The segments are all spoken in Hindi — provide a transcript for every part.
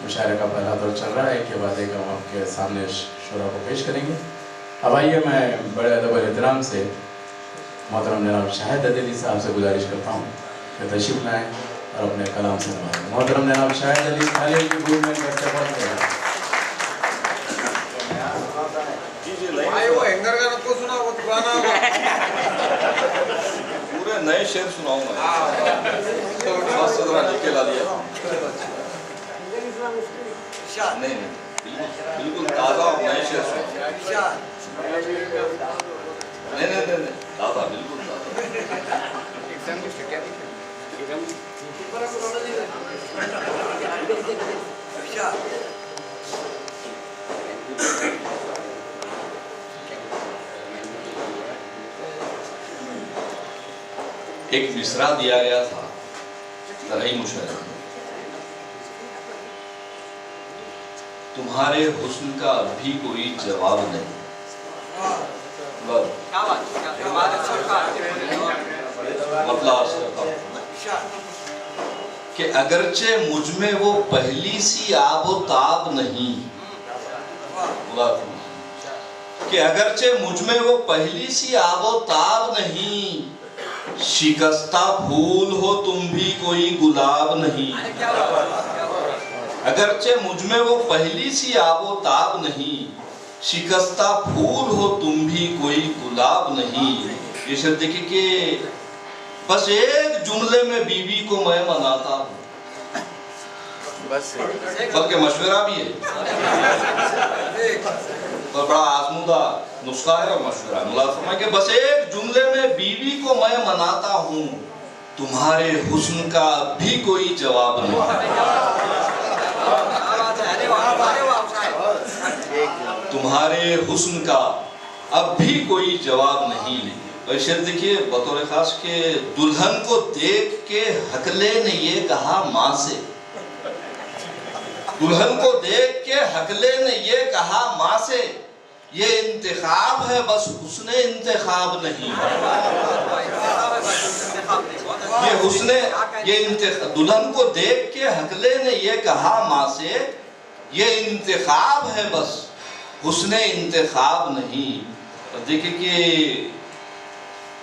मुशायरे का पहला दौर चल रहा है। एक के बाद एक हम आपके सामने शुरा को पेश करेंगे। अब आइए, मैं बड़े अदब और एहतराम से मोहतरम जनाब शाहिद अदीली साहब से गुजारिश करता हूँ कि तशरीफ लाएँ और अपने कलाम से नवाजें। मोहतरम जनाब शाहिद अली खाली की भूल में करते पूरे नए शेर सुनाऊंगा। के ला दिया नहीं, बिल्कुल ताज़ा और नए शेर सुनाऊंगा। नहीं, ताज़ा, बिल्कुल ताज़ा। एक मिसरा दिया गया था तरही मुशायरे में, तुम्हारे हुस्न का अभी कोई जवाब नहीं। मतलब कि अगरचे मुझ में वो पहली सी आबो ताब नहीं, कि अगरचे मुझ में वो पहली सी आबो ताब नहीं, शिकस्ता फूल हो तुम भी कोई गुलाब नहीं। अगरचे मुझ में वो पहली सी आबो ताब नहीं, शिकस्ता फूल हो तुम भी कोई गुलाब नहीं। ये शब्द देखिए कि बस एक जुमले में बीवी को मैं मनाता हूँ, बल्कि मशवरा भी है और बड़ा आजमूदा नुस्खा है और मशवरा। मुलाज़िम के बस एक जुमले में बीवी को मैं मनाता हूँ, तुम्हारे हुस्न का भी कोई जवाब नहीं। तुम्हारे हुस्न का अब भी कोई जवाब नहीं। और शेर देखिए बतौर खास के दुल्हन को देख के हकले ने ये कहा माँ से, दुल्हन को देख के हकले ने ये कहा माँ से, ये इंतखाब है बस हुस्ने इंतखाब नहीं। ये हुस्ने दुल्हन को देख के हकले ने ये कहा माँ से, ये इंतखाब है बस हुस्ने इंतखाब नहीं। और देखिए कि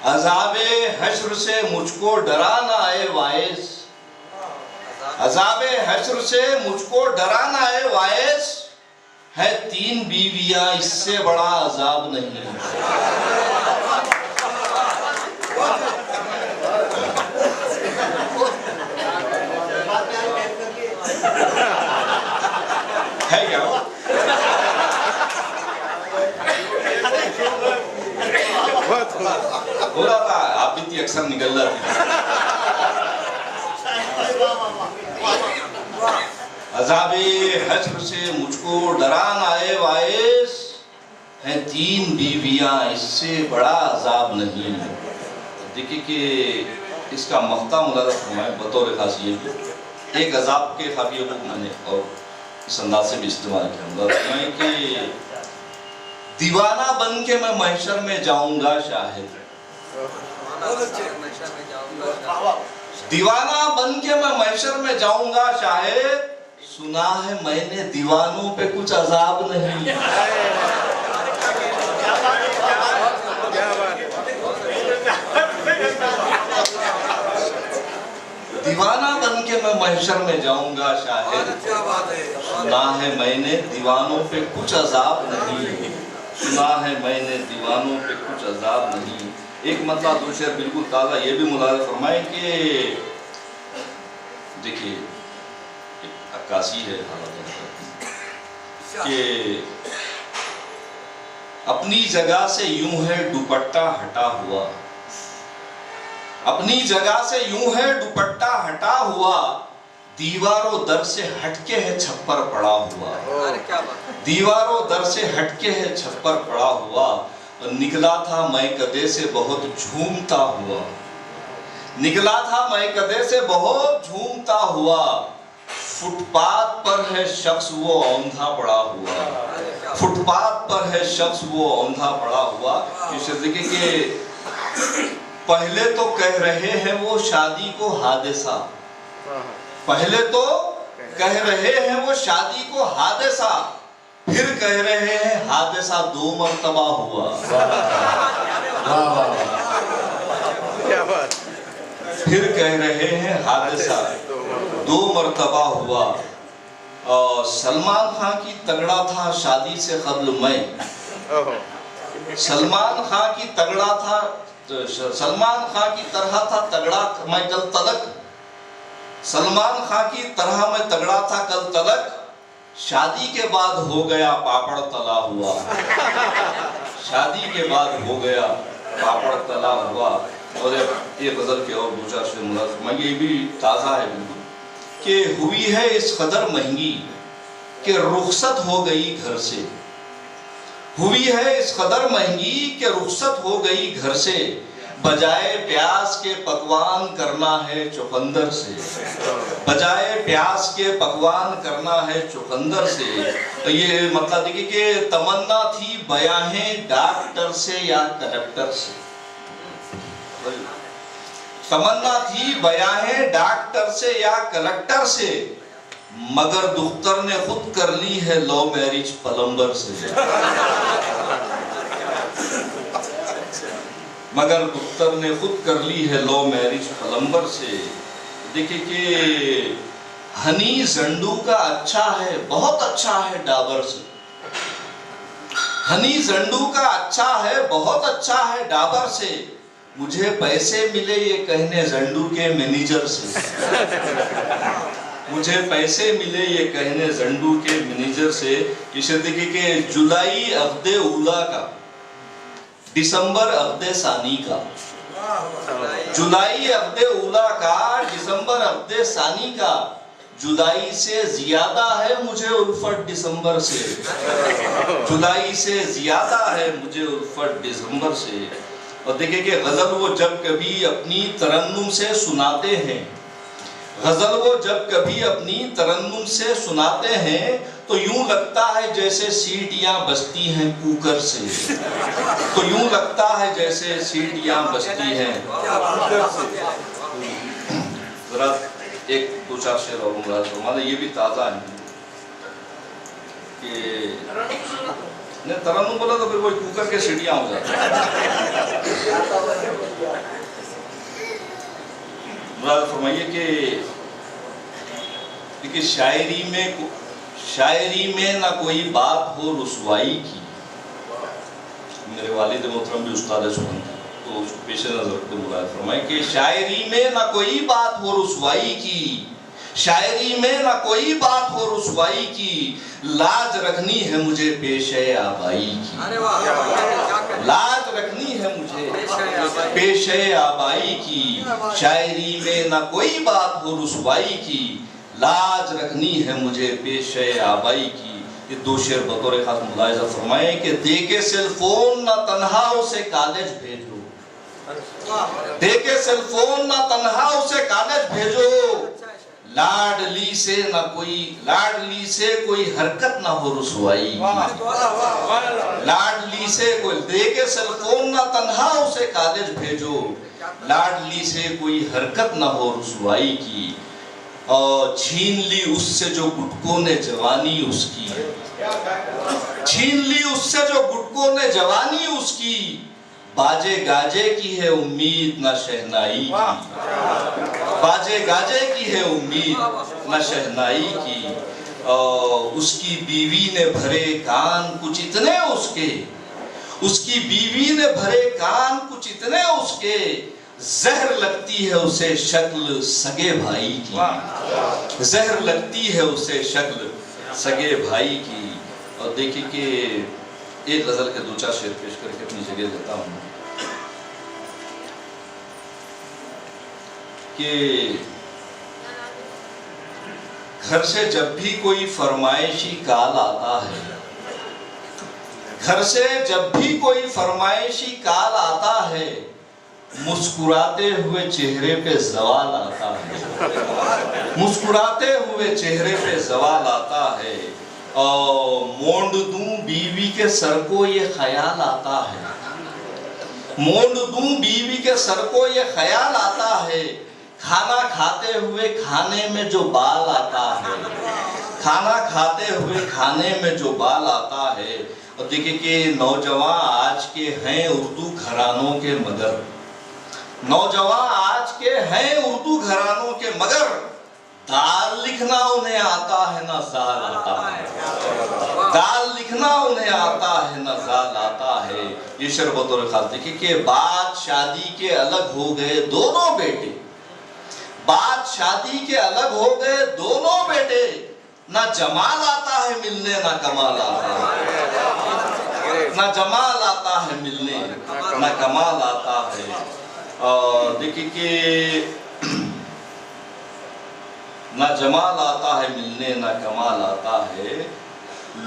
अज़ाबे हश्र से मुझको डरा ना आए वाइस, अज़ाबे हश्र से मुझको डरा ना आए वाइस, है 3 बीवियां इससे बड़ा अज़ाब नहीं। है क्या हो रहा था, आप भी अक्सर निकल जाती। अज़ाबे हश्र से मुझको डरा ना आए वाइस, है 3 बीवियां इससे बड़ा अज़ाब नहीं। देखिए कि इसका मख्ता मुलाज़ा फरमाए बतौर खास ये भी एक अज़ाब के खाफिये को मैंने और इस अंदाज से भी इस्तेमाल किया कि दीवाना बन के मैं महशर में जाऊंगा शाहिद, दीवाना बन के मैं महशर में जाऊंगा शाहिद, सुना है मैंने दीवानों पे कुछ अजाब नहीं। दीवाना बन के मैं महशर में जाऊंगा शाहिद, सुना है मैंने दीवानों पे कुछ अजाब नहीं, सुना है मैंने दीवानों पे कुछ अजाब नहीं। एक मतलब दो शेर बिल्कुल ताज़ा ये भी मुलाज़ा फरमाए कि देखिए अक्कासी है कि अपनी जगह से यूं है दुपट्टा हटा हुआ, अपनी जगह से यूं है दुपट्टा हटा हुआ, दीवारों दर से हटके है छप्पर पड़ा हुआ, दीवारों दर से हटके है छप्पर पड़ा हुआ, और निकला था मैं कदे से बहुत झूमता हुआ, निकला था मैं कदे से बहुत झूमता हुआ, फुटपाथ पर है शख्स वो औंधा पड़ा हुआ, फुटपाथ पर है शख्स वो औंधा पड़ा हुआ। इसे देखिए कि पहले तो कह रहे हैं वो शादी को हादसा, पहले तो कह रहे हैं वो शादी को हादसा, फिर कह रहे हैं हादसा 2 मरतबा हुआ। वाह वाह क्या बात। फिर कह रहे हैं हादसा 2 मरतबा हुआ। और सलमान खान की तगड़ा था शादी से कब्ल मैं, सलमान खान की तगड़ा था, सलमान खान की तरह था तगड़ा मैं कल तलक, सलमान खान की तरह मैं तगड़ा था कल तलक, शादी के बाद हो गया पापड़ तला हुआ। शादी के बाद हो गया पापड़ तला हुआ। और ये गजल के और 2-4 शेर मुलाज़ मैं, ये भी ताज़ा है बिल्कुल, कि हुई है इस कदर महंगी कि रुखसत हो गई घर से, हुई है इस कदर महंगी कि रुखसत हो गई घर से, बजाय प्याज के पकवान करना है चुकंदर से, बजाय प्याज के पकवान करना है चुकंदर से। तो ये मतलब देखिए कि तमन्ना थी बयाहें डॉक्टर से या कलेक्टर से, तमन्ना थी बयाहें डॉक्टर से या कलेक्टर से, मगर दुख्तर ने खुद कर ली है लव मैरिज प्लम्बर से। मगर दुख्तर ने खुद कर ली है लव मैरिज प्लम्बर से। देखिए कि हनी जंडू का अच्छा है, बहुत अच्छा है डाबर से, हनी जंडू का अच्छा है, बहुत अच्छा है डाबर से, मुझे पैसे मिले ये कहने जंडू के मैनेजर से, मुझे पैसे मिले ये कहने जंडू के मैनेजर से। इसे देखिए कि जुलाई अब्दे उला का, दिसंबर अब्दे सानी का, जुलाई अब्दे उला का, दिसंबर अब्दे सानी का, जुलाई से ज्यादा है मुझे उल्फत दिसंबर से, जुलाई से ज्यादा है मुझे उल्फत दिसंबर से। और देखिए कि गजल वो जब कभी अपनी तरन्नुम से सुनाते हैं, गजल वो जब कभी अपनी तरन्नुम से सुनाते हैं तो यूं लगता है जैसे सीटियां बजती हैं कुकर से, तो यूं लगता है जैसे सीटियां बजती हैं। जरा 1-2-4 शेर और मुलाज़, ये भी ताज़ा है कि नहीं तरन्नुम बोला तो फिर कोई कुकर के सीटियां हो जाती हैं। मुराद फरमाइए कि शायरी में ना कोई बात हो रुसवाई की। मेरे वालिद मोहतरम भी उस्ताद सुन थे तो उसको पेश नजर रखते मुराद फरमाइए कि शायरी में ना कोई बात हो रुसवाई की, शायरी में ना कोई बात हो रुसवाई की, लाज रखनी है मुझे पेशे आबाई की, लाज रखनी है मुझे पेशे आबाई की, शायरी में ना कोई बात हो रुसवाई की, लाज रखनी है मुझे पेशे आबाई की। ये 2 शेर बतौर खास मुलाहिजा फरमाए कि देके सेलफोन ना तन्हा उसे कॉलेज भेजो, देके सेलफोन ना तन्हा उसे कॉलेज भेजो, लाडली से ना कोई, लाडली से कोई हरकत ना हो रुसवाई की, लाडली से कोई, देके सेलफोन ना तन्हा उसे कॉलेज भेजो, लाडली से कोई हरकत ना हो रुसवाई की। और छीन ली उससे जो गुटकों ने जवानी उसकी, छीन ली उससे जो गुटकों ने जवानी उसकी, बाजे गाजे की है उम्मीद न शहनाई की, बाजे गाजे की है उम्मीद न शहनाई की। उसकी बीवी ने भरे कान कुछ इतने उसके, उसकी बीवी ने भरे कान कुछ इतने उसके, जहर लगती है उसे शक्ल सगे भाई की, जहर लगती है उसे शक्ल सगे भाई की। और देखिए कि एक गजल के 2-4 शेर पेश करके अपनी जगह देता हूँ कि घर से जब भी कोई फरमाइशी काल आता है, घर से जब भी कोई फरमाइशी काल आता है, मुस्कुराते हुए चेहरे पे जवाल आता है, मुस्कुराते हुए चेहरे पे जवाल आता है। और मोंड दूं बीवी के सर को ये ख्याल आता है, मोंड दूं बीवी के सर को ये ख्याल आता है, खाना खाते हुए खाने में जो बाल आता है, खाना खाते हुए खाने में जो बाल आता है। और देखिए कि नौजवान आज के हैं उर्दू घरानों के मगर, नौजवान आज के हैं उर्दू घरानों के मगर, दाल लिखना उन्हें आता है ना जाल आता है, दाल लिखना उन्हें आता है ना जाल आता है। ये शेर बतौर खास देखिए कि बात शादी के अलग हो गए दोनों बेटे, बात शादी के अलग हो गए दोनों बेटे, ना जमाल आता है मिलने ना कमाल आता है, ना जमाल आता है मिलने ना कमाल आता है। और देखिए कि ना जमाल आता है मिलने ना कमाल आता है,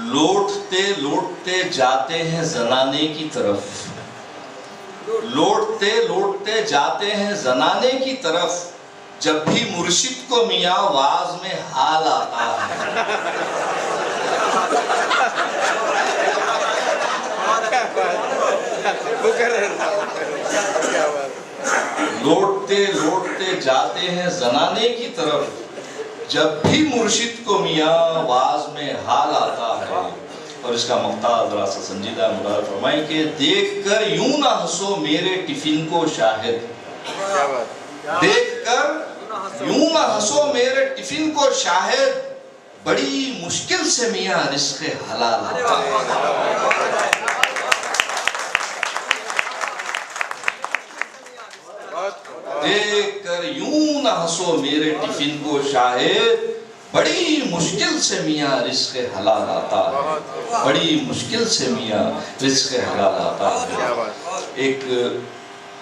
लौटते लौटते जाते हैं जनाने की तरफ, लौटते लौटते जाते हैं जनाने की तरफ, जब भी मुर्शिद को मियाँ वाज में हाल आता है। लौटते लौटते जाते हैं जनाने की तरफ, जब भी मुर्शिद को मियाँ वाज में हाल आता है। और इसका मक्ता जरा सा संजीदा मुराद फरमाए कि देखकर यूं ना हंसो मेरे टिफिन को शाहिद, देखकर यूं ना हंसो मेरे टिफिन को शाहिद, बड़ी मुश्किल से मियाँ रिज़्क़े हलाल आता है। देखकर यूं ना हंसो मेरे टिफिन को शाहिद, बड़ी मुश्किल से मियाँ रिज़्क़े हलाल आता है, बड़ी मुश्किल से मियाँ रिज़्क़े हलाल आता है। एक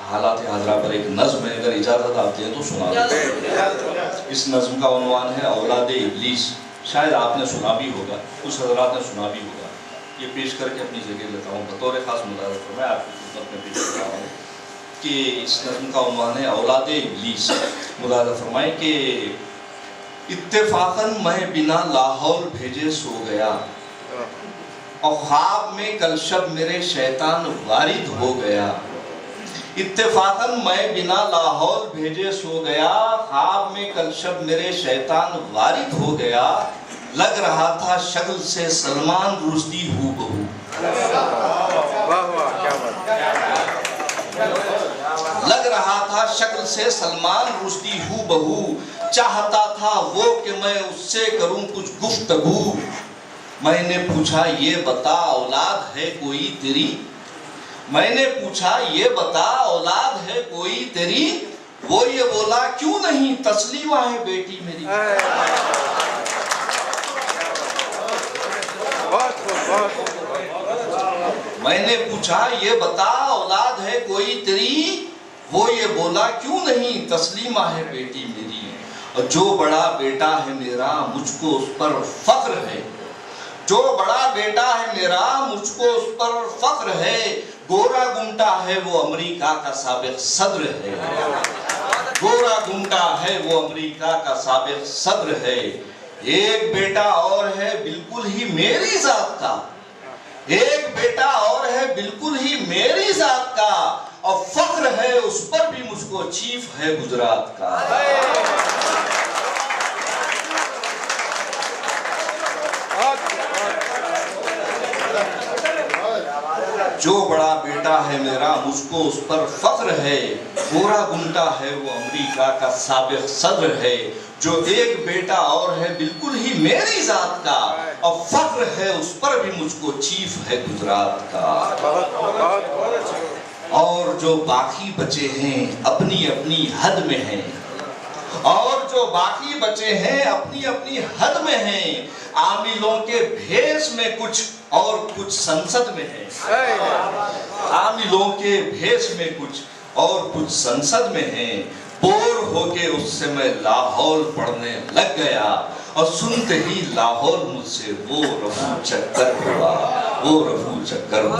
हालात हाजरा पर एक नज़्म में अगर इजाज़त आती है तो सुना दें। इस नज़्म का उन्वान है औलादे इब्लीस। शायद आपने सुना भी होगा, कुछ हज़रात ने सुना भी होगा। ये पेश करके अपनी जगह लेता हूँ, बतौर ख़ास मुदारत मैं आपकी खिदमत में पेश कर रहा हूँ कि इस नज़्म का उन्वान है औलादे इब्लीस। मुदारत फरमाए कि इत्तेफाकन मैं बिना लाहौल भेजे सो गया, और ख्वाब में कल शब मेरे शैतान वारिद हो गया। इत्तेफाकन मैं बिना लाहौल भेजे सो गया, ख्वाब में कल शब मेरे शैतान वारिद हो गया। लग रहा था शक्ल से सलमान रुश्दी हूबहू, लग रहा था शक्ल से सलमान रुश्दी हूबहू। चाहता था वो कि मैं उससे करूं कुछ गुफ्तगू। मैंने पूछा ये बता औलाद है कोई तेरी, मैंने पूछा ये बता औलाद है कोई तेरी, वो ये बोला क्यों नहीं तस्लीमा है बेटी मेरी। मैंने पूछा ये बता औलाद है कोई तेरी, वो ये बोला क्यों नहीं तस्लीमा है बेटी मेरी। और जो बड़ा बेटा है मेरा मुझको उस पर फख्र है, जो बड़ा बेटा है मेरा मुझको उस पर फख्र है। गोरा गुंटा है वो अमेरिका का साबिक सद्र है, गोरा गुंटा है वो अमेरिका का साबिक सद्र है। एक बेटा और है बिल्कुल ही मेरी जात का, एक बेटा और है बिल्कुल ही मेरी जात का, और फख्र है उस पर भी मुझको चीफ है गुजरात का। जो बड़ा बेटा है मेरा मुझको उस पर फख्र है, गोरा गुंटा है वो अमेरिका का साबिक सद्र है। जो एक बेटा और है बिल्कुल ही मेरी जात का, और फख्र है उस पर भी मुझको चीफ है गुजरात का। और जो बाकी बचे हैं अपनी अपनी हद में हैं, और जो बाकी बचे हैं अपनी अपनी हद में हैं। आमिलों के भेष में कुछ और कुछ संसद में है, आमिलों के भेष में कुछ और कुछ संसद में है। बोर होके उससे मैं लाहौल पढ़ने लग गया, और सुनते ही लाहौल मुझसे वो रफू चक्कर हुआ, वो रफू चक्कर हुआ।